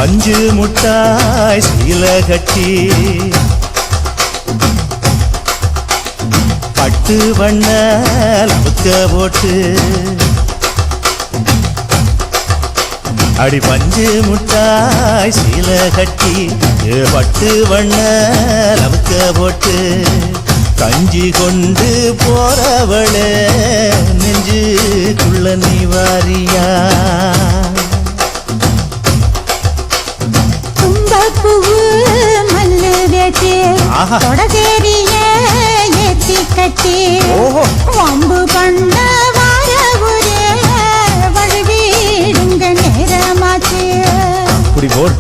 பஞ்சு முட்டாய் சீல கட்டி பட்டு வண்ண லவுக்க போட்டு அடி பஞ்சு முட்டாய் சீல கட்டி பட்டு வண்ண லவுக்க போட்டு கஞ்சி கொண்டு போறவளே நெஞ்சுக்குள்ள நீ வாரியா தும்பப்பூவு மல்லு வேட்டி தொடதேரிய ஏத்தி கட்டி வம்பு பண்ண வார ஊரே வழுவிடுங்க நேரமாச்சு குடி போர்